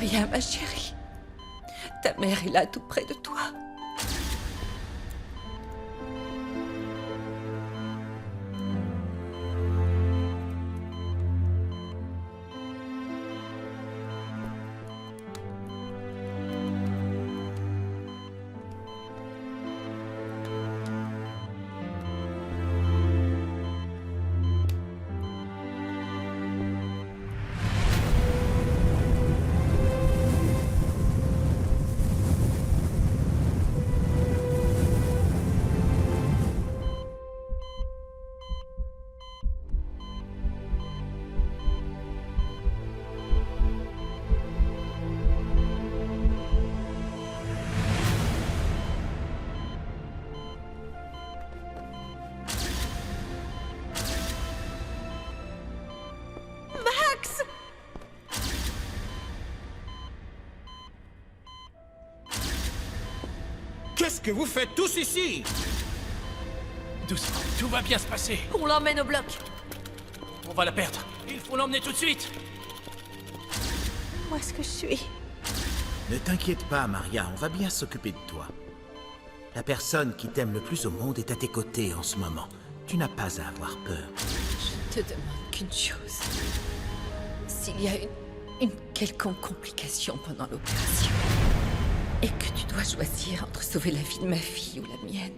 rien, ma chérie. Ta mère est là, tout près de toi. Qu'est-ce que vous faites tous ici? Doucement, tout va bien se passer. On l'emmène au bloc. On va la perdre. Il faut l'emmener tout de suite. Où est-ce que je suis? Ne t'inquiète pas, Maria, on va bien s'occuper de toi. La personne qui t'aime le plus au monde est à tes côtés en ce moment. Tu n'as pas à avoir peur. Je te demande qu'une chose. S'il y a une quelconque complication pendant l'opération, et que tu dois choisir entre sauver la vie de ma fille ou la mienne,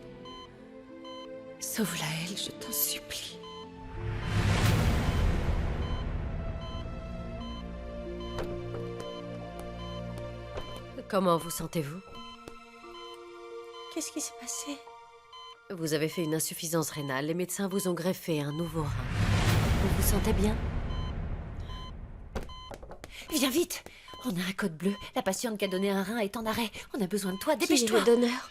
sauve-la elle, je t'en supplie. Comment vous sentez-vous? Qu'est-ce qui s'est passé? Vous avez fait une insuffisance rénale. Les médecins vous ont greffé un nouveau rein. Vous vous sentez bien? Viens vite! On a un code bleu. La patiente qui a donné un rein est en arrêt. On a besoin de toi. Qui est Dépêche-toi! le donneur?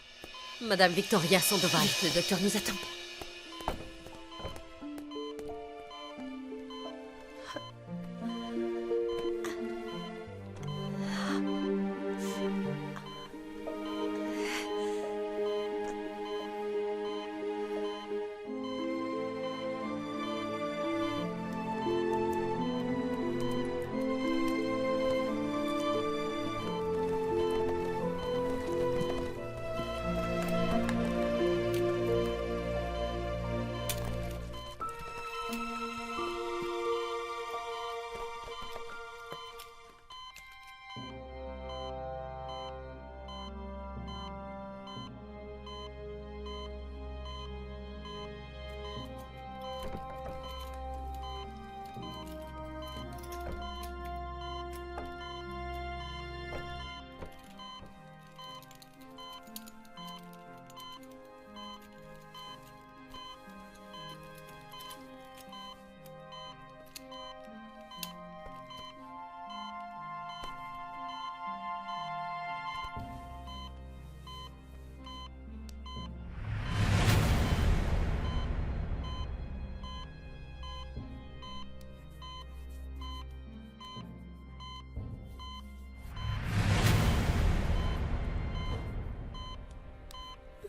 Madame Victoria Sandoval. Le docteur nous attend.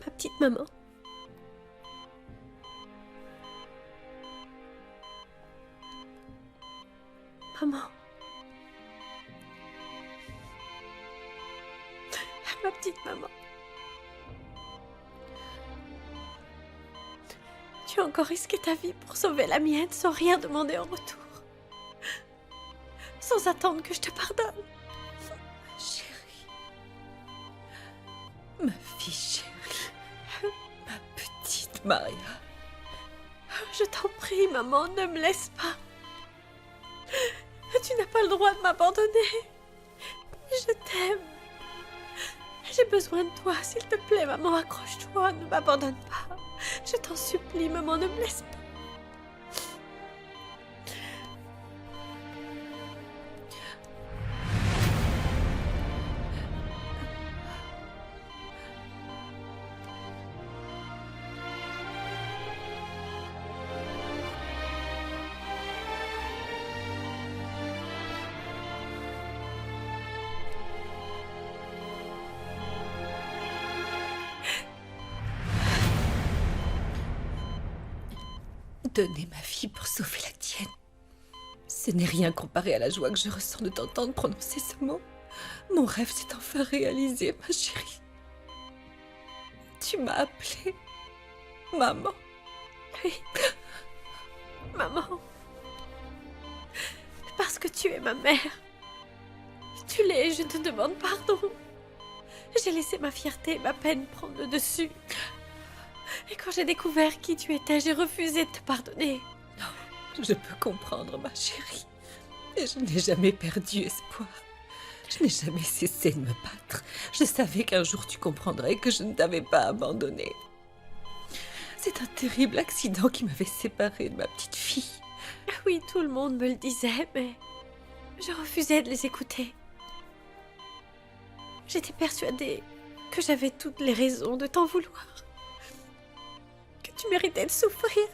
Ma petite maman. Maman. Ma petite maman. Tu as encore risqué ta vie pour sauver la mienne sans rien demander en retour. Sans attendre que je te pardonne. Chérie. Ma fille chérie. Ma petite Maria. Je t'en prie, maman, ne me laisse pas. Tu n'as pas le droit de m'abandonner. Je t'aime. J'ai besoin de toi, s'il te plaît, maman, accroche-toi, ne m'abandonne pas. Je t'en supplie, maman, ne me laisse pas. Donner ma vie pour sauver la tienne. Ce n'est rien comparé à la joie que je ressens de t'entendre prononcer ce mot. Mon rêve s'est enfin réalisé, ma chérie. Tu m'as appelée maman. Oui. Maman. Parce que tu es ma mère. Tu l'es et je te demande pardon. J'ai laissé ma fierté et ma peine prendre le dessus. Et quand j'ai découvert qui tu étais, j'ai refusé de te pardonner. Je peux comprendre, ma chérie. Et je n'ai jamais perdu espoir. Je n'ai jamais cessé de me battre. Je savais qu'un jour tu comprendrais que je ne t'avais pas abandonnée. C'est un terrible accident qui m'avait séparée de ma petite fille. Oui, tout le monde me le disait, mais je refusais de les écouter. J'étais persuadée que j'avais toutes les raisons de t'en vouloir. Que tu méritais de souffrir.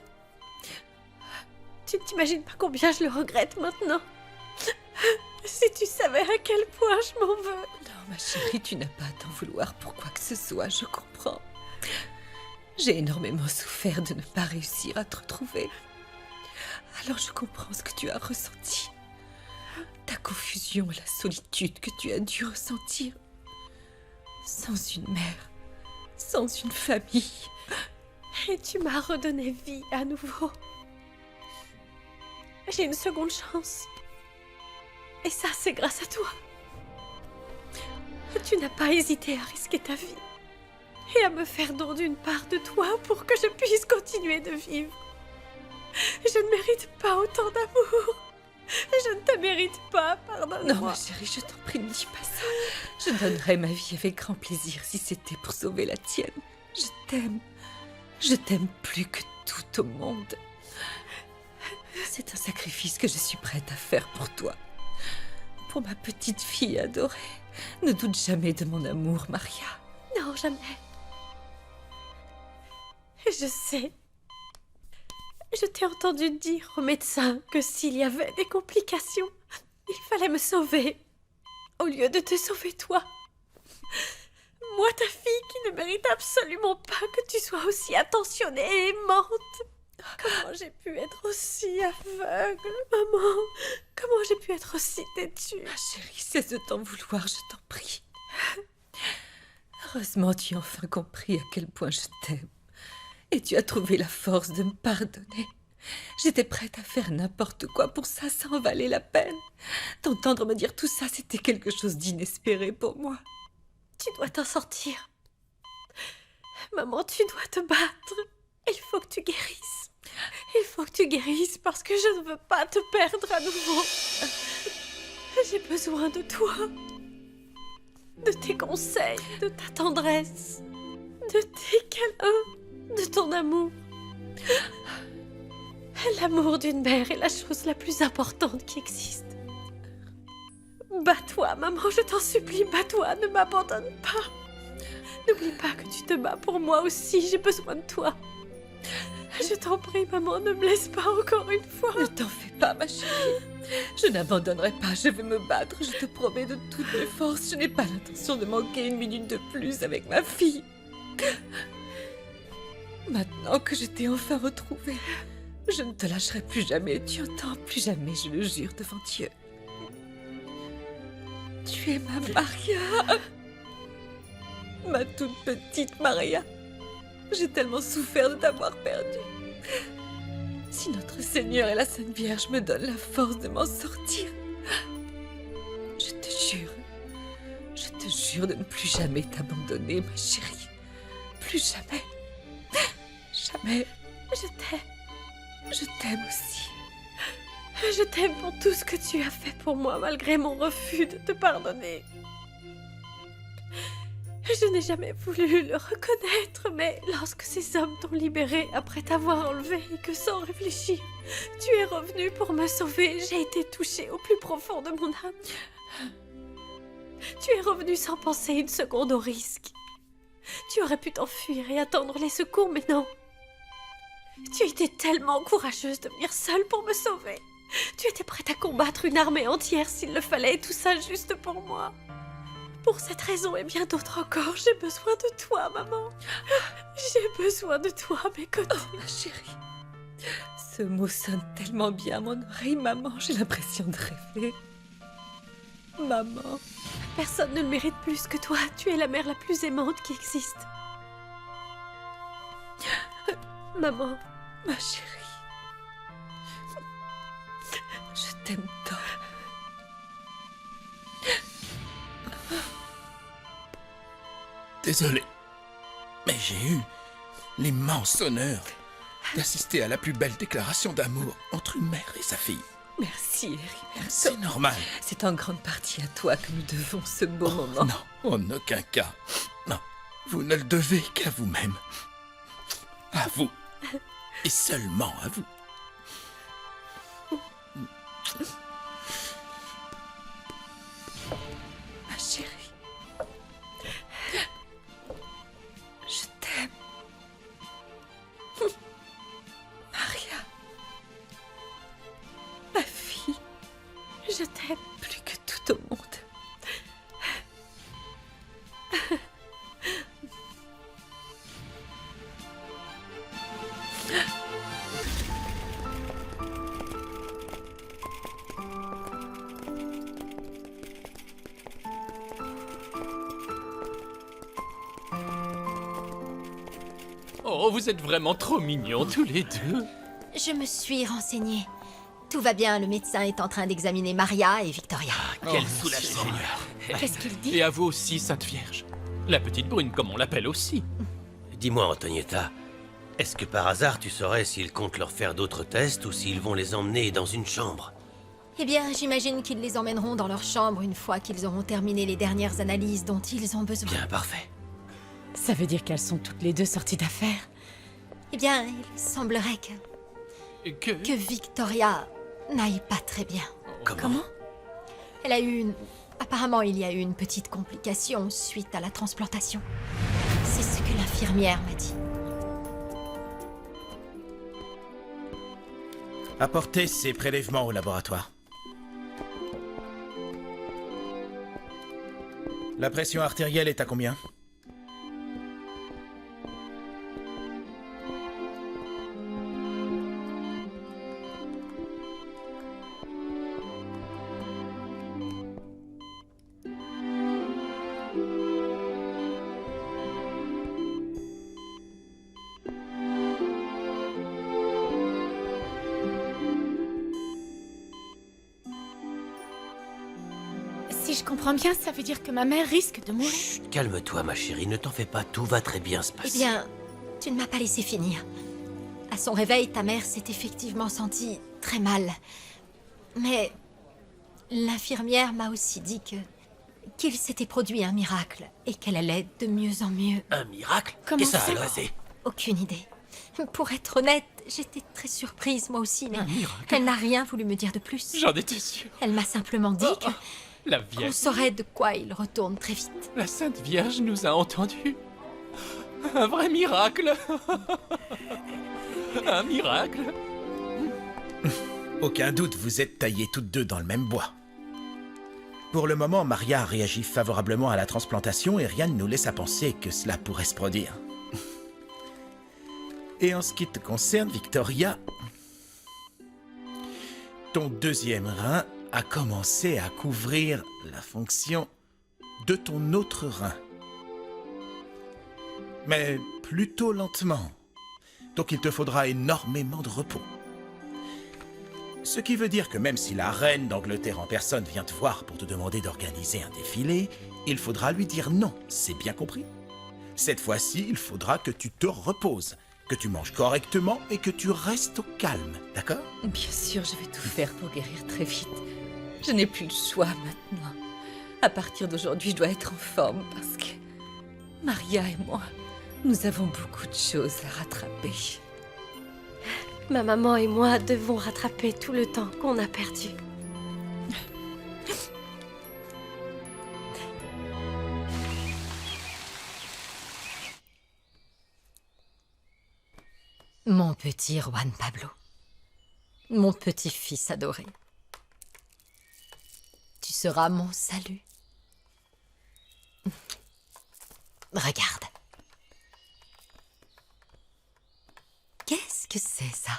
Tu ne t'imagines pas combien je le regrette maintenant. Si tu savais à quel point je m'en veux. Non, ma chérie, tu n'as pas à t'en vouloir pour quoi que ce soit, je comprends. J'ai énormément souffert de ne pas réussir à te retrouver. Alors je comprends ce que tu as ressenti. Ta confusion et la solitude que tu as dû ressentir. Sans une mère, sans une famille. Et tu m'as redonné vie à nouveau. J'ai une seconde chance. Et ça, c'est grâce à toi. Tu n'as pas hésité à risquer ta vie. Et à me faire don d'une part de toi pour que je puisse continuer de vivre. Je ne mérite pas autant d'amour. Je ne te mérite pas, pardonne-moi. Non, ma chérie, je t'en prie, ne dis pas ça. Je donnerais ma vie avec grand plaisir si c'était pour sauver la tienne. Je t'aime. Je t'aime plus que tout au monde. C'est un sacrifice que je suis prête à faire pour toi. Pour ma petite fille adorée. Ne doute jamais de mon amour, Maria. Non, jamais. Je sais. Je t'ai entendu dire au médecin que s'il y avait des complications, il fallait me sauver, au lieu de te sauver toi. Moi, ta fille qui ne mérite absolument pas que tu sois aussi attentionnée et aimante. Comment j'ai pu être aussi aveugle, maman? Comment j'ai pu être aussi têtue? Ma chérie, cesse de t'en vouloir, je t'en prie. Heureusement, tu as enfin compris à quel point je t'aime. Et tu as trouvé la force de me pardonner. J'étais prête à faire n'importe quoi pour ça, ça en valait la peine. T'entendre me dire tout ça, c'était quelque chose d'inespéré pour moi. Tu dois t'en sortir. Maman, tu dois te battre. Il faut que tu guérisses. Il faut que tu guérisses parce que je ne veux pas te perdre à nouveau. J'ai besoin de toi. De tes conseils, de ta tendresse, de tes câlins, de ton amour. L'amour d'une mère est la chose la plus importante qui existe. Bats-toi, maman, je t'en supplie, bats-toi, ne m'abandonne pas. N'oublie pas que tu te bats pour moi aussi, j'ai besoin de toi. Je t'en prie, maman, ne me laisse pas encore une fois. Ne t'en fais pas, ma chérie. Je n'abandonnerai pas, je vais me battre, je te promets de toutes mes forces. Je n'ai pas l'intention de manquer une minute de plus avec ma fille. Maintenant que je t'ai enfin retrouvée, je ne te lâcherai plus jamais, tu entends? Plus jamais, je le jure devant Dieu. Tu es ma Maria. Ma toute petite Maria. J'ai tellement souffert de t'avoir perdue. Si notre Seigneur et la Sainte Vierge me donnent la force de m'en sortir, je te jure de ne plus jamais t'abandonner, ma chérie. Plus jamais. Jamais. Je t'aime. Je t'aime aussi. Je t'aime pour tout ce que tu as fait pour moi malgré mon refus de te pardonner. Je n'ai jamais voulu le reconnaître, mais lorsque ces hommes t'ont libéré après t'avoir enlevé et que sans réfléchir, tu es revenu pour me sauver, j'ai été touchée au plus profond de mon âme. Tu es revenu sans penser une seconde au risque. Tu aurais pu t'enfuir et attendre les secours, mais non. Tu étais tellement courageuse de venir seule pour me sauver. Tu étais prête à combattre une armée entière s'il le fallait, et tout ça juste pour moi. Pour cette raison et bien d'autres encore, j'ai besoin de toi, maman. J'ai besoin de toi à mes côtés. Oh, ma chérie. Ce mot sonne tellement bien à mon oreille, maman. J'ai l'impression de rêver. Maman. Personne ne le mérite plus que toi. Tu es la mère la plus aimante qui existe. Maman, Ma chérie. Je t'aime tant. Désolé, mais j'ai eu l'immense honneur d'assister à la plus belle déclaration d'amour entre une mère et sa fille. Merci, Hériberto. C'est normal. C'est en grande partie à toi que nous devons ce beau moment. Non, en aucun cas. Non, vous ne le devez qu'à vous-même. À vous. Et seulement à vous. Ma chérie. Je t'aime. Maria. Ma fille. je t'aime. Plus que tout au monde. Oh, vous êtes vraiment trop mignons tous les deux. Je me suis renseignée. Tout va bien, le médecin est en train d'examiner Maria et Victoria. Quel soulagement. Qu'est-ce qu'il dit? Et à vous aussi, Sainte Vierge. La petite brune, comme on l'appelle aussi. Dis-moi, Antonietta, est-ce que par hasard tu saurais s'ils comptent leur faire d'autres tests ou s'ils vont les emmener dans une chambre? Eh bien, j'imagine qu'ils les emmèneront dans leur chambre une fois qu'ils auront terminé les dernières analyses dont ils ont besoin. Bien, parfait. Ça veut dire qu'elles sont toutes les deux sorties d'affaires. Eh bien, il semblerait que Victoria n'aille pas très bien. Comment? Elle a eu une... Apparemment, il y a eu une petite complication suite à la transplantation. C'est ce que l'infirmière m'a dit. Apportez ces prélèvements au laboratoire. La pression artérielle est à combien? Si je comprends bien, ça veut dire que ma mère risque de mourir. Chut, calme-toi, ma chérie, ne t'en fais pas, tout va très bien se Eh passer. bien, tu ne m'as pas laissé finir. À son réveil, ta mère s'est effectivement sentie très mal. Mais l'infirmière m'a aussi dit qu'il s'était produit un miracle et qu'elle allait de mieux en mieux. Un miracle? Comment Qu'est-ce que ça ça a passé? Aucune idée. Pour être honnête, j'étais très surprise moi aussi, mais elle n'a rien voulu me dire de plus. J'en étais sûr. Elle m'a simplement dit La qu'on Vierge, saurait de quoi il retourne très vite. la Sainte Vierge nous a entendus. Un vrai miracle. Un miracle. Aucun doute, vous êtes taillées toutes deux dans le même bois. Pour le moment, Maria réagit favorablement à la transplantation et rien ne nous laisse à penser que cela pourrait se produire. Et en ce qui te concerne, Victoria, ton deuxième rein a commencé à couvrir la fonction de ton autre rein. Mais plutôt lentement. Donc il te faudra énormément de repos. Ce qui veut dire que même si la reine d'Angleterre en personne vient te voir pour te demander d'organiser un défilé, il faudra lui dire non, c'est bien compris? Cette fois-ci, il faudra que tu te reposes, que tu manges correctement et que tu restes au calme, d'accord? Bien sûr, je vais tout faire pour guérir très vite. Je n'ai plus le choix maintenant. À partir d'aujourd'hui, je dois être en forme parce que Maria et moi, nous avons beaucoup de choses à rattraper. Ma maman et moi devons rattraper tout le temps qu'on a perdu. Mon petit Juan Pablo. Mon petit fils adoré. Tu seras mon salut. Regarde. Qu'est-ce que c'est ça?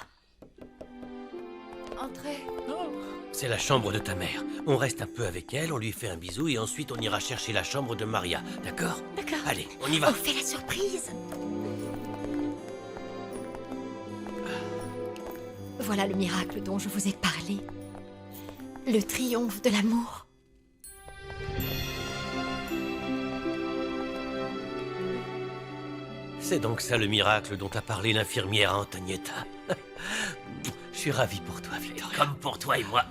Entrez. Oh, C'est la chambre de ta mère. On reste un peu avec elle, on lui fait un bisou et ensuite on ira chercher la chambre de Maria. D'accord? D'accord. Allez, on y va. On fait la surprise. Voilà le miracle dont je vous ai parlé. Le triomphe de l'amour. C'est donc ça le miracle dont a parlé l'infirmière Antonietta. Je suis ravi pour toi, Victoria. Comme pour toi et moi.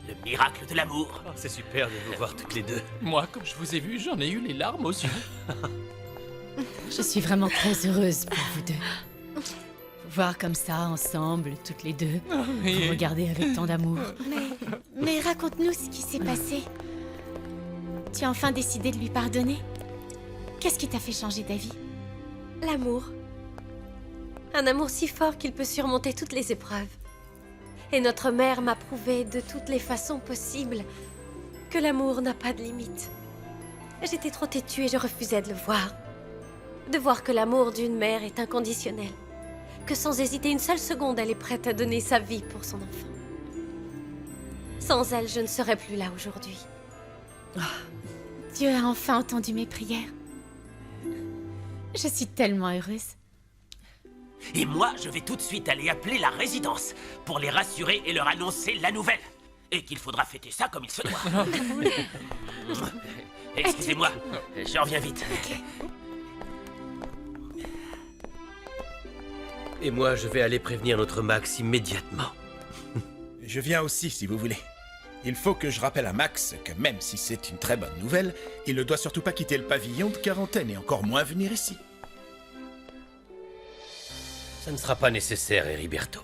Le miracle de l'amour. Oh, c'est super de vous voir toutes les deux. Moi, comme je vous ai vu, j'en ai eu les larmes aux yeux. Je suis vraiment très heureuse pour vous deux. Voir comme ça, ensemble, toutes les deux, vous regarder avec tant d'amour. Mais raconte-nous ce qui s'est passé. Tu as enfin décidé de lui pardonner? Qu'est-ce qui t'a fait changer d'avis? L'amour. Un amour si fort qu'il peut surmonter toutes les épreuves. Et notre mère m'a prouvé de toutes les façons possibles que l'amour n'a pas de limite. J'étais trop têtue et je refusais de le voir. De voir que l'amour d'une mère est inconditionnel. Que sans hésiter une seule seconde, elle est prête à donner sa vie pour son enfant. Sans elle, je ne serais plus là aujourd'hui. Dieu a enfin entendu mes prières. Je suis tellement heureuse. Et moi, je vais tout de suite aller appeler la résidence pour les rassurer et leur annoncer la nouvelle. Et qu'il faudra fêter ça comme il se doit. Excusez-moi, je reviens vite. Et moi, je vais aller prévenir notre Max immédiatement. Je viens aussi, si vous voulez. Il faut que je rappelle à Max que même si c'est une très bonne nouvelle, il ne doit surtout pas quitter le pavillon de quarantaine et encore moins venir ici. Ça ne sera pas nécessaire, Heriberto.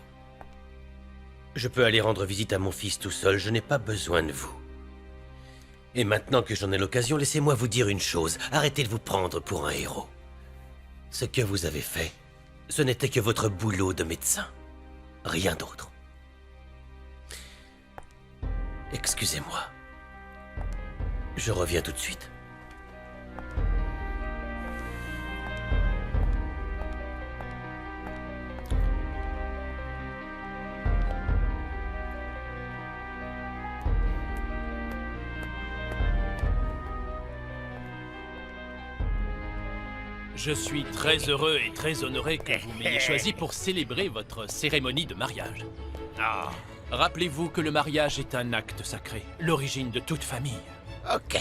Je peux aller rendre visite à mon fils tout seul, je n'ai pas besoin de vous. Et maintenant que j'en ai l'occasion, laissez-moi vous dire une chose. Arrêtez de vous prendre pour un héros. Ce que vous avez fait, ce n'était que votre boulot de médecin. Rien d'autre. Excusez-moi. Je reviens tout de suite. Je suis très heureux et très honoré que vous m'ayez choisi pour célébrer votre cérémonie de mariage. Ah, Rappelez-vous que le mariage est un acte sacré, l'origine de toute famille. ok.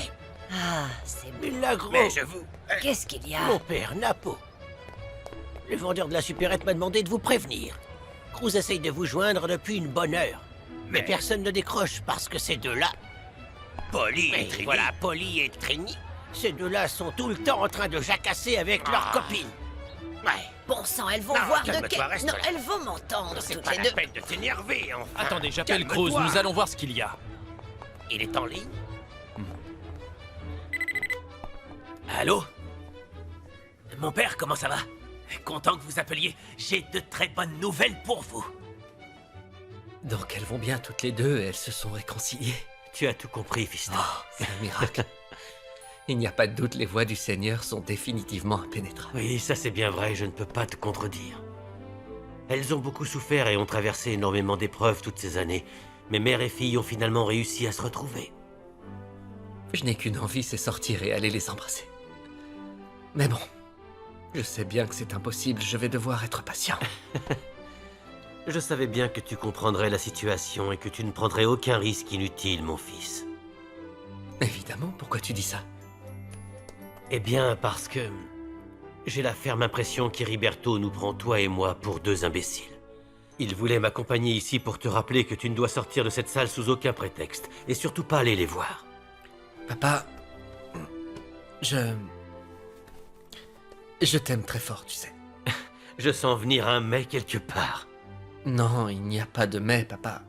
Ah, c'est bon. La grosse. Mais je vous... Qu'est-ce qu'il y a? Mon père, Napo. Le vendeur de la supérette m'a demandé de vous prévenir. Cruz essaye de vous joindre depuis une bonne heure. Mais personne ne décroche parce que ces deux-là... Polly et Trini. Voilà, Polly et Trini. Ces deux-là sont tout le temps en train de jacasser avec leurs copines. Ouais. Bon sang, elles vont Non, voir de calme-toi, quel... reste Non, là. elles vont m'entendre C'est toutes pas les la deux. peine de t'énerver, enfin. Attendez, j'appelle Cruz, Calme-toi. nous allons voir ce qu'il y a. Il est en ligne. Allô? Mon père, comment ça va? Content que vous appeliez. J'ai de très bonnes nouvelles pour vous. Donc elles vont bien toutes les deux et elles se sont réconciliées. Tu as tout compris, fiston. Oh, c'est un miracle. Il n'y a pas de doute, les voies du Seigneur sont définitivement impénétrables. Oui, ça c'est bien vrai, je ne peux pas te contredire. Elles ont beaucoup souffert et ont traversé énormément d'épreuves toutes ces années. Mais mère et fille ont finalement réussi à se retrouver. Je n'ai qu'une envie, c'est sortir et aller les embrasser. Mais bon, je sais bien que c'est impossible, je vais devoir être patient. Je savais bien que tu comprendrais la situation et que tu ne prendrais aucun risque inutile, mon fils. Évidemment, pourquoi tu dis ça? Eh bien, parce que... j'ai la ferme impression qu'Heriberto nous prend toi et moi pour deux imbéciles. Il voulait m'accompagner ici pour te rappeler que tu ne dois sortir de cette salle sous aucun prétexte, et surtout pas aller les voir. Papa, je t'aime très fort, tu sais. Je sens venir un mais quelque part. Non, il n'y a pas de mais, papa.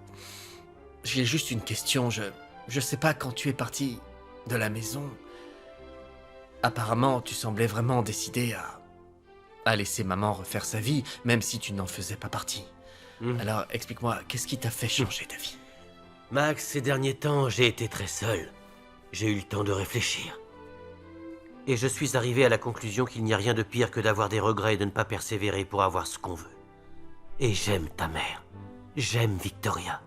J'ai juste une question, je sais pas, quand tu es parti de la maison... Apparemment, tu semblais vraiment décidé à laisser maman refaire sa vie, même si tu n'en faisais pas partie. Alors, explique-moi, qu'est-ce qui t'a fait changer d'avis? Max, ces derniers temps, j'ai été très seul. J'ai eu le temps de réfléchir. Et je suis arrivé à la conclusion qu'il n'y a rien de pire que d'avoir des regrets et de ne pas persévérer pour avoir ce qu'on veut. Et j'aime ta mère. J'aime Victoria.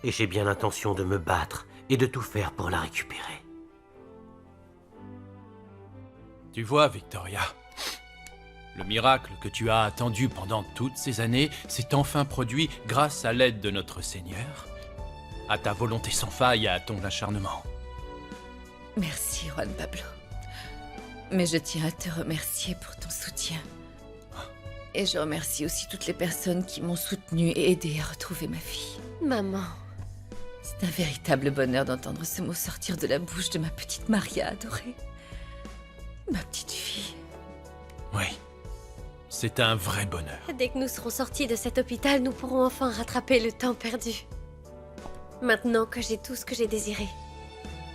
Et j'ai bien l'intention de me battre et de tout faire pour la récupérer. Tu vois, Victoria, le miracle que tu as attendu pendant toutes ces années s'est enfin produit grâce à l'aide de notre Seigneur, à ta volonté sans faille et à ton acharnement. Merci, Juan Pablo. Mais je tiens à te remercier pour ton soutien. Et je remercie aussi toutes les personnes qui m'ont soutenue et aidé à retrouver ma fille. Maman. C'est un véritable bonheur d'entendre ce mot sortir de la bouche de ma petite Maria adorée. Ma petite fille. Oui, c'est un vrai bonheur. Dès que nous serons sortis de cet hôpital, nous pourrons enfin rattraper le temps perdu. Maintenant que j'ai tout ce que j'ai désiré.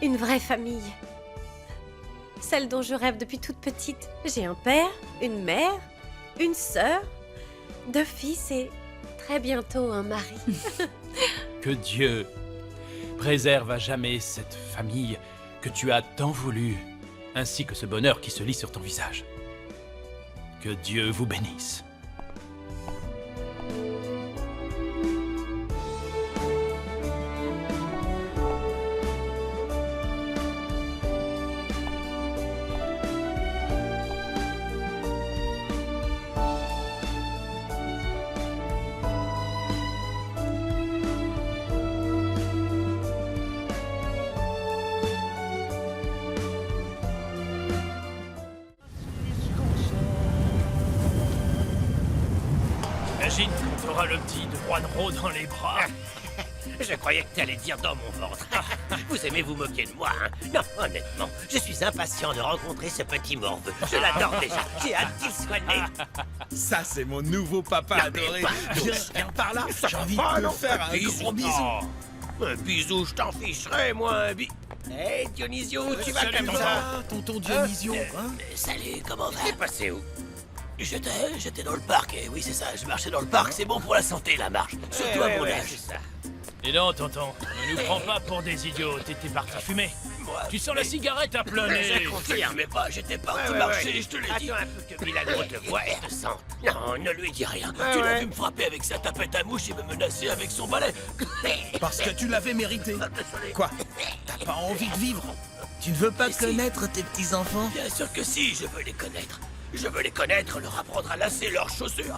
Une vraie famille. Celle dont je rêve depuis toute petite. J'ai un père, une mère, une sœur, 2 fils et très bientôt un mari. Que Dieu préserve à jamais cette famille que tu as tant voulu, ainsi que ce bonheur qui se lit sur ton visage. Que Dieu vous bénisse. Imagine qu'on aura le petit de Juanro dans les bras. Je croyais que t'allais dire dans mon ventre. Vous aimez vous moquer de moi, hein? Non, honnêtement, je suis impatient de rencontrer ce petit morveux. Je l'adore déjà. J'ai hâte qu'il soit né. Ça, c'est mon nouveau papa adoré. Viens par là. J'ai envie de te faire un gros bisou. Un bisou, je t'en ficherai, moi, un bisou. Hé, Dionisio, tu vas Salut, comme ça? tonton Dionisio, hein? Salut, comment va? T'es passé où? J'étais dans le parc, et oui, c'est ça, je marchais dans le parc, c'est bon pour la santé, la marche. Surtout à mon âge. C'est ça. Et non, tonton, ne nous prends pas pour des idiots. T'étais parti fumer. Tu sens la cigarette à plein nez. Je confirme, mais pas, j'étais parti marcher, je te l'ai dit. Attends un peu que Milagro te voit et te sente. Non, ne lui dis rien. Tu l'as vu me frapper avec sa tapette à mouche et me menacer avec son balai. Parce que tu l'avais mérité. Quoi? T'as pas envie de vivre? Tu ne veux pas connaître tes petits-enfants? Bien sûr que si, je veux les connaître. Je veux les connaître, leur apprendre à lasser leurs chaussures.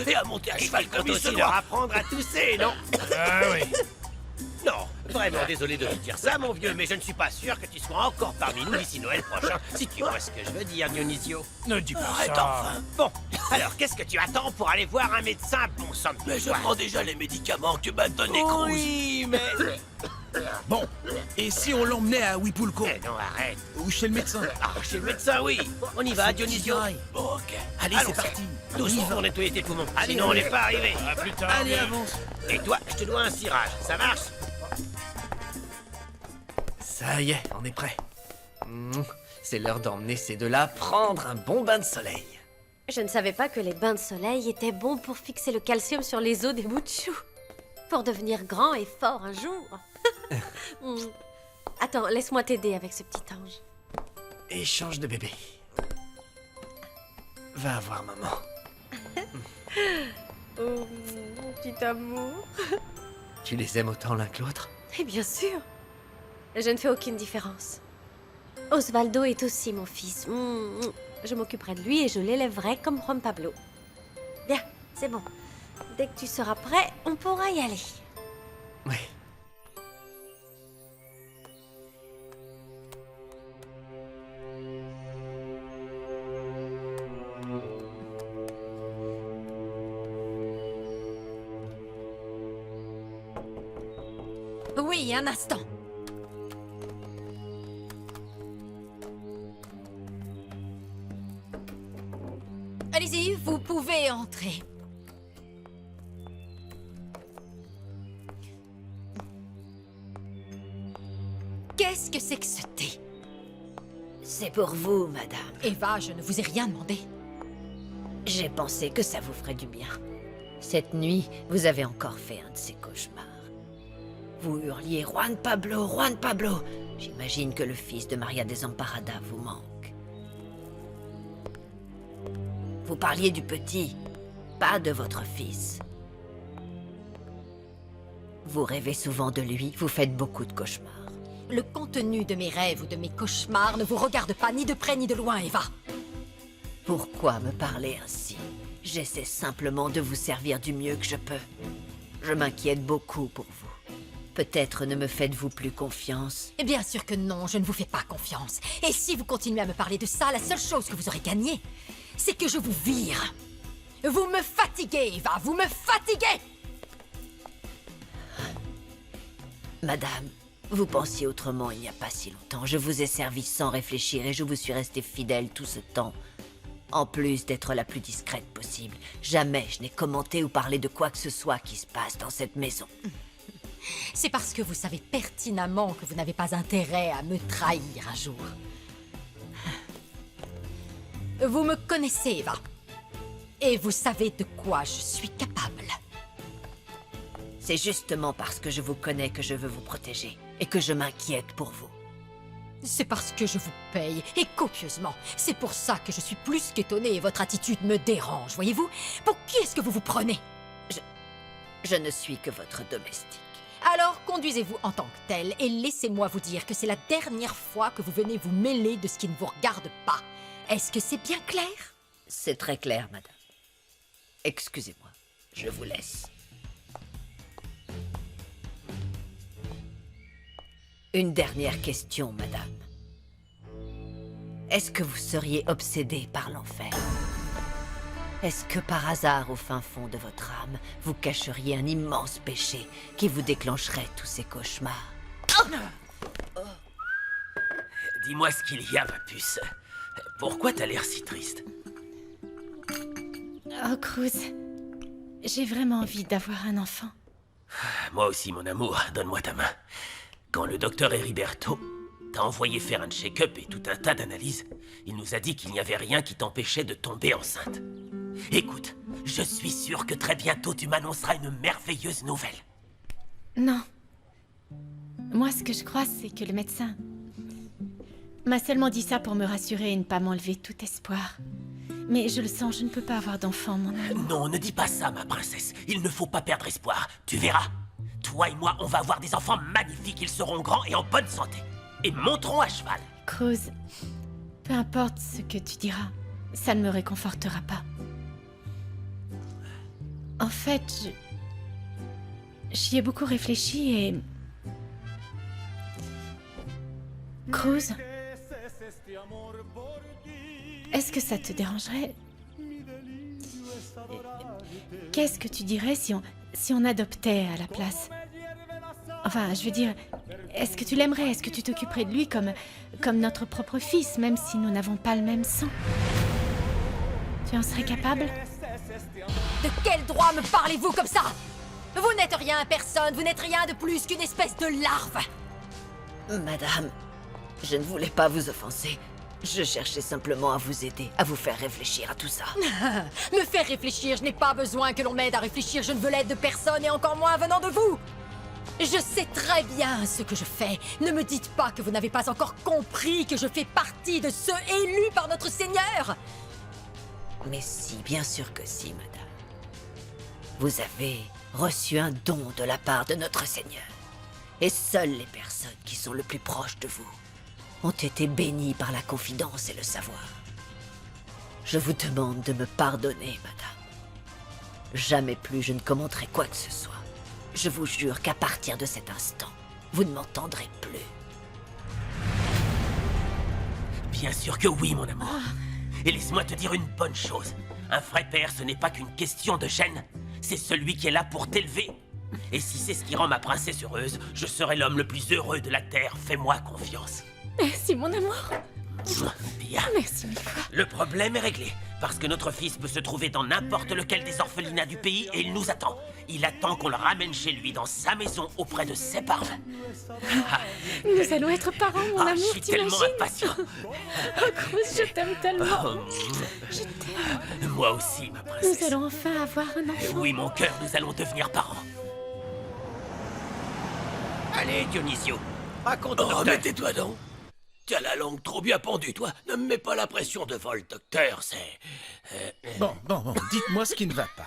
Et à monter à cheval comme il se doit. Leur apprendre à tousser, non? Ah oui. Non, vraiment désolé de te dire ça, mon vieux, mais je ne suis pas sûr que tu sois encore parmi nous d'ici Noël prochain, si tu vois ce que je veux dire, Dionisio. Ne dis pas Arrête ça. enfin. Bon, alors qu'est-ce que tu attends pour aller voir un médecin, bon sang de Mais je prends déjà les médicaments que m'a donné Cruz. Oui, mais... Bon, et si on l'emmenait à Huipulco? Eh non, arrête. Ou chez le médecin? Ah, chez le médecin, oui. On y va, Dionisio. Bon, ok. Allez, Allons, c'est parti. Doucement pour nettoyer tes poumons. Allez, Sinon, on allez. n'est pas arrivé. À plus tard. Allez, vieux. avance. Et toi, je te dois un cirage. Ça marche? Ça y est, on est prêt. C'est l'heure d'emmener ces deux-là prendre un bon bain de soleil. Je ne savais pas que les bains de soleil étaient bons pour fixer le calcium sur les os des bouts de chou. Pour devenir grand et fort un jour. Attends, laisse-moi t'aider avec ce petit ange. Échange de bébé. Va voir maman. Oh, mon petit amour. Tu les aimes autant l'un que l'autre? Et bien sûr. Je ne fais aucune différence. Osvaldo est aussi mon fils. Je m'occuperai de lui et je l'élèverai comme Juan Pablo. Bien, c'est bon. Dès que tu seras prêt, on pourra y aller. Oui. Oui, un instant. Allez-y, vous pouvez entrer. Qu'est-ce que c'est que ce thé? C'est pour vous, madame. Eva, je ne vous ai rien demandé. J'ai pensé que ça vous ferait du bien. Cette nuit, vous avez encore fait un de ces cauchemars. Vous hurliez « Juan Pablo, Juan Pablo !» J'imagine que le fils de Maria Desamparada vous manque. Vous parliez du petit, pas de votre fils. Vous rêvez souvent de lui, vous faites beaucoup de cauchemars. Le contenu de mes rêves ou de mes cauchemars ne vous regarde pas ni de près ni de loin, Eva. Pourquoi me parler ainsi? J'essaie simplement de vous servir du mieux que je peux. Je m'inquiète beaucoup pour vous. Peut-être ne me faites-vous plus confiance. Et bien sûr que non, je ne vous fais pas confiance. Et si vous continuez à me parler de ça, la seule chose que vous aurez gagnée, c'est que je vous vire. Vous me fatiguez, Eva, vous me fatiguez! Madame, vous pensiez autrement il n'y a pas si longtemps. Je vous ai servi sans réfléchir et je vous suis restée fidèle tout ce temps. En plus d'être la plus discrète possible, jamais je n'ai commenté ou parlé de quoi que ce soit qui se passe dans cette maison. C'est parce que vous savez pertinemment que vous n'avez pas intérêt à me trahir un jour. Vous me connaissez, Eva. Et vous savez de quoi je suis capable. C'est justement parce que je vous connais que je veux vous protéger et que je m'inquiète pour vous. C'est parce que je vous paye, et copieusement. C'est pour ça que je suis plus qu'étonnée et votre attitude me dérange, voyez-vous? Pour qui est-ce que vous vous prenez? Je ne suis que votre domestique. Alors, conduisez-vous en tant que tel, et laissez-moi vous dire que c'est la dernière fois que vous venez vous mêler de ce qui ne vous regarde pas. Est-ce que c'est bien clair? C'est très clair, madame. Excusez-moi, je vous laisse. Une dernière question, madame. Est-ce que vous seriez obsédée par l'enfer? Est-ce que par hasard, au fin fond de votre âme, vous cacheriez un immense péché qui vous déclencherait tous ces cauchemars? Dis-moi ce qu'il y a, ma puce. Pourquoi t'as l'air si triste? Oh, Cruz, j'ai vraiment envie d'avoir un enfant. Moi aussi, mon amour, donne-moi ta main. Quand le docteur Heriberto t'a envoyé faire un check-up et tout un tas d'analyses, il nous a dit qu'il n'y avait rien qui t'empêchait de tomber enceinte. Écoute, je suis sûr que très bientôt tu m'annonceras une merveilleuse nouvelle. Non. Moi, ce que je crois, c'est que le médecin m'a seulement dit ça pour me rassurer et ne pas m'enlever tout espoir. Mais je le sens, je ne peux pas avoir d'enfant, mon amour. Non, ne dis pas ça, ma princesse. Il ne faut pas perdre espoir. Tu verras. Toi et moi, on va avoir des enfants magnifiques. Ils seront grands et en bonne santé. Et monteront à cheval. Cruz, peu importe ce que tu diras, ça ne me réconfortera pas. En fait, j'y ai beaucoup réfléchi et... Cruz, est-ce que ça te dérangerait? Qu'est-ce que tu dirais si on adoptait à la place? Enfin, je veux dire, est-ce que tu l'aimerais? Est-ce que tu t'occuperais de lui comme notre propre fils, même si nous n'avons pas le même sang? Tu en serais capable? De quel droit me parlez-vous comme ça? Vous n'êtes rien à personne, vous n'êtes rien de plus qu'une espèce de larve. Madame, je ne voulais pas vous offenser. Je cherchais simplement à vous aider, à vous faire réfléchir à tout ça. Me faire réfléchir, je n'ai pas besoin que l'on m'aide à réfléchir, je ne veux l'aide de personne et encore moins venant de vous. Je sais très bien ce que je fais. Ne me dites pas que vous n'avez pas encore compris que je fais partie de ceux élus par notre Seigneur. Mais si, bien sûr que si, madame. Vous avez reçu un don de la part de notre Seigneur. Et seules les personnes qui sont le plus proches de vous ont été bénies par la confidence et le savoir. Je vous demande de me pardonner, madame. Jamais plus je ne commenterai quoi que ce soit. Je vous jure qu'à partir de cet instant, vous ne m'entendrez plus. Bien sûr que oui, mon amour. Et laisse-moi te dire une bonne chose. Un vrai père, ce n'est pas qu'une question de gêne. C'est celui qui est là pour t'élever. Et si c'est ce qui rend ma princesse heureuse, je serai l'homme le plus heureux de la Terre. Fais-moi confiance. Merci, mon amour. Bien. Merci mille fois. Le problème est réglé. Parce que notre fils peut se trouver dans n'importe lequel des orphelinats du pays et il nous attend. Il attend qu'on le ramène chez lui, dans sa maison, auprès de ses parents. Nous allons être parents, mon amour, je suis tellement t'imagines? impatient. Oh, Cruz, je t'aime tellement. Je t'aime. Moi aussi, ma princesse. Nous allons enfin avoir un enfant. Oui, mon cœur, nous allons devenir parents. Allez, Dionisio, raconte au docteur. Mettez-toi donc. Tu as la langue trop bien pendue, toi. Ne me mets pas la pression devant le docteur, c'est... Bon, dites-moi ce qui ne va pas.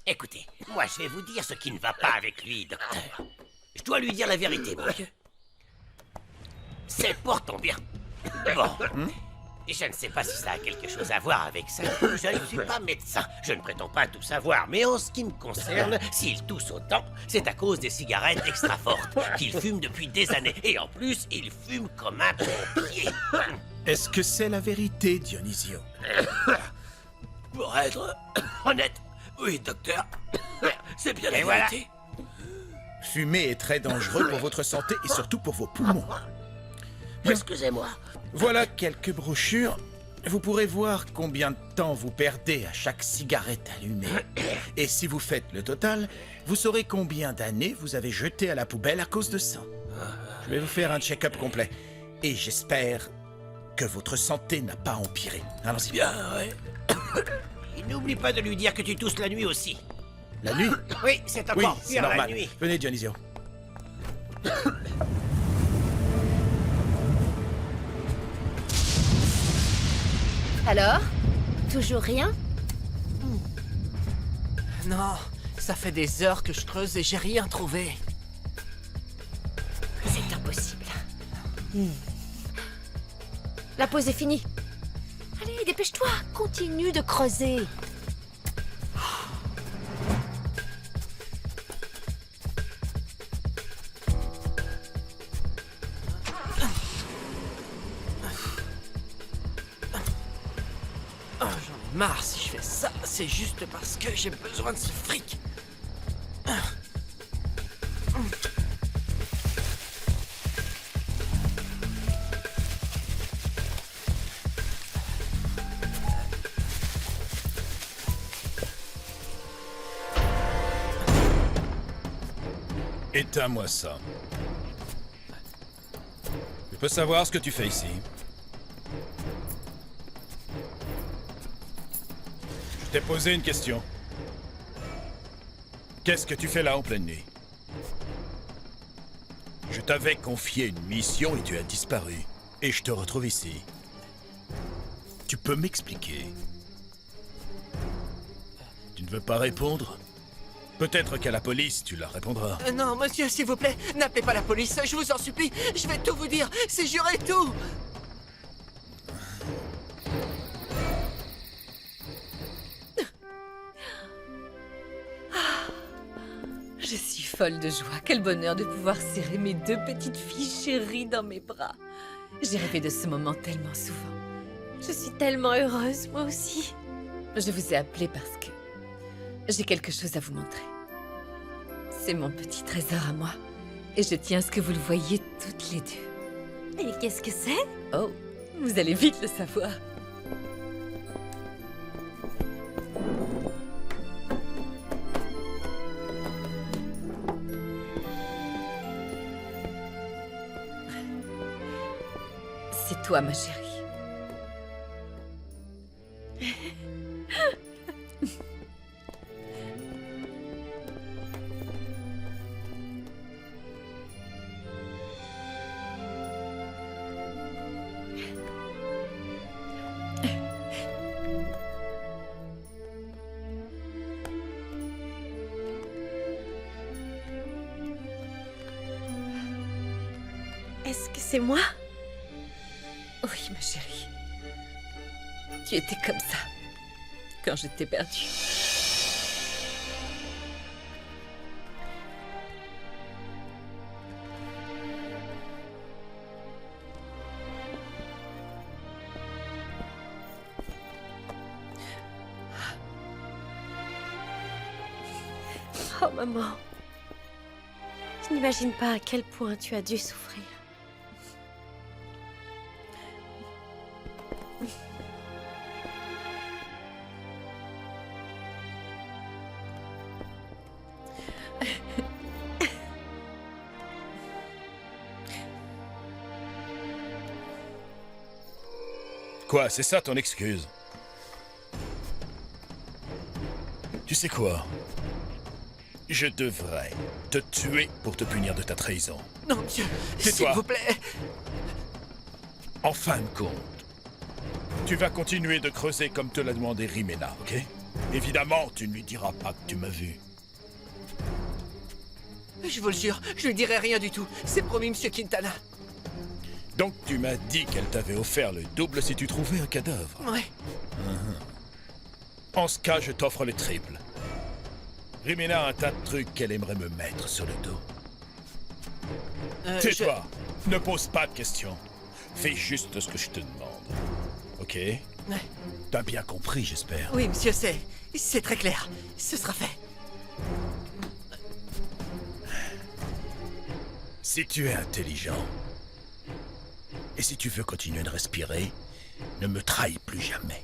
Écoutez, moi je vais vous dire ce qui ne va pas avec lui, docteur. Je dois lui dire la vérité, mon vieux. C'est pour ton bien. Bon, je ne sais pas si ça a quelque chose à voir avec ça. Je ne suis pas médecin, je ne prétends pas tout savoir. Mais en ce qui me concerne, s'il tousse autant, c'est à cause des cigarettes extra fortes qu'il fume depuis des années. Et en plus, il fume comme un pompier. Est-ce que c'est la vérité, Dionisio? Pour être honnête, oui, docteur. C'est bien la Et voilà. vérité. Fumer est très dangereux pour votre santé et surtout pour vos poumons. Excusez-moi. Voilà quelques brochures. Vous pourrez voir combien de temps vous perdez à chaque cigarette allumée. Et si vous faites le total, vous saurez combien d'années vous avez jeté à la poubelle à cause de ça. Je vais vous faire un check-up complet. Et j'espère que votre santé n'a pas empiré. Allons-y. Bien, ouais. Et n'oublie pas de lui dire que tu tousses la nuit aussi. La nuit? Oui, c'est Oui, encore c'est pire la normal. nuit. Venez, Dionisio. Alors? Toujours rien? Non, ça fait des heures que je creuse et j'ai rien trouvé. C'est impossible. La pause est finie. Allez, dépêche-toi. Continue de creuser. Oh, j'en ai marre si je fais ça. C'est juste parce que j'ai besoin de ce fric. Éteins-moi ça. Je peux savoir ce que tu fais ici? Je t'ai posé une question. Qu'est-ce que tu fais là en pleine nuit? Je t'avais confié une mission et tu as disparu. Et je te retrouve ici. Tu peux m'expliquer? Tu ne veux pas répondre? Peut-être qu'à la police, tu leur répondras. Non, monsieur, s'il vous plaît, n'appelez pas la police, je vous en supplie. Je vais tout vous dire, c'est juré tout. Je suis folle de joie. Quel bonheur de pouvoir serrer mes deux petites filles chéries dans mes bras. J'ai rêvé de ce moment tellement souvent. Je suis tellement heureuse, moi aussi. Je vous ai appelé parce que j'ai quelque chose à vous montrer. C'est mon petit trésor à moi. Et je tiens à ce que vous le voyiez toutes les deux. Et qu'est-ce que c'est? Oh, vous allez vite le savoir. C'est toi, ma chérie. Est-ce que c'est moi? Oui, ma chérie. Tu étais comme ça quand je t'ai perdue. Oh, maman. Je n'imagine pas à quel point tu as dû souffrir. Quoi, c'est ça ton excuse? Tu sais quoi? Je devrais te tuer pour te punir de ta trahison. Non, monsieur, s'il Tais-toi. vous plaît. En fin de compte, tu vas continuer de creuser comme te l'a demandé Rimena, ok? Évidemment, tu ne lui diras pas que tu m'as vu. Je vous le jure, je lui dirai rien du tout. C'est promis, monsieur Quintana. Donc tu m'as dit qu'elle t'avait offert le double si tu trouvais un cadavre. Ouais. En ce cas, je t'offre le triple. Rimina a un tas de trucs qu'elle aimerait me mettre sur le dos. Tais-toi, ne pose pas de questions. Fais juste ce que je te demande. Ok? Ouais. T'as bien compris, j'espère. Oui, monsieur, c'est très clair. Ce sera fait. Si tu es intelligent, et si tu veux continuer de respirer, ne me trahis plus jamais.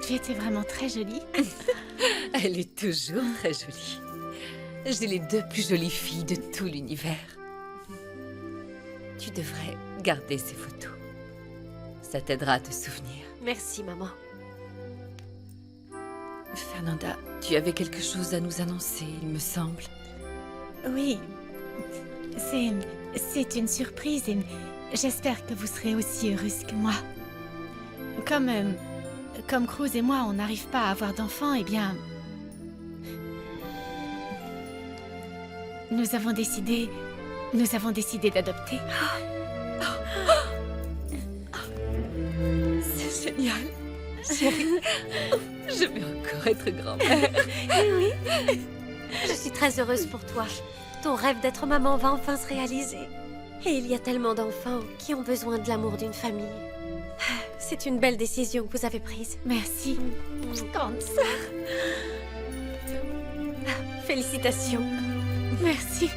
Tu étais vraiment très jolie. Elle est toujours très jolie. J'ai les 2 plus jolies filles de tout l'univers. Tu devrais garder ces photos. Ça t'aidera à te souvenir. Merci, maman. Fernanda, tu avais quelque chose à nous annoncer, il me semble. Oui, c'est une surprise et j'espère que vous serez aussi heureuse que moi. Comme Cruz et moi, on n'arrive pas à avoir d'enfants, eh bien... Nous avons décidé d'adopter. C'est génial. Chérie, je vais encore être grand-mère. Oui. Je suis très heureuse pour toi. Ton rêve d'être maman va enfin se réaliser. Et il y a tellement d'enfants qui ont besoin de l'amour d'une famille. C'est une belle décision que vous avez prise. Merci, grande sœur. Félicitations. Merci.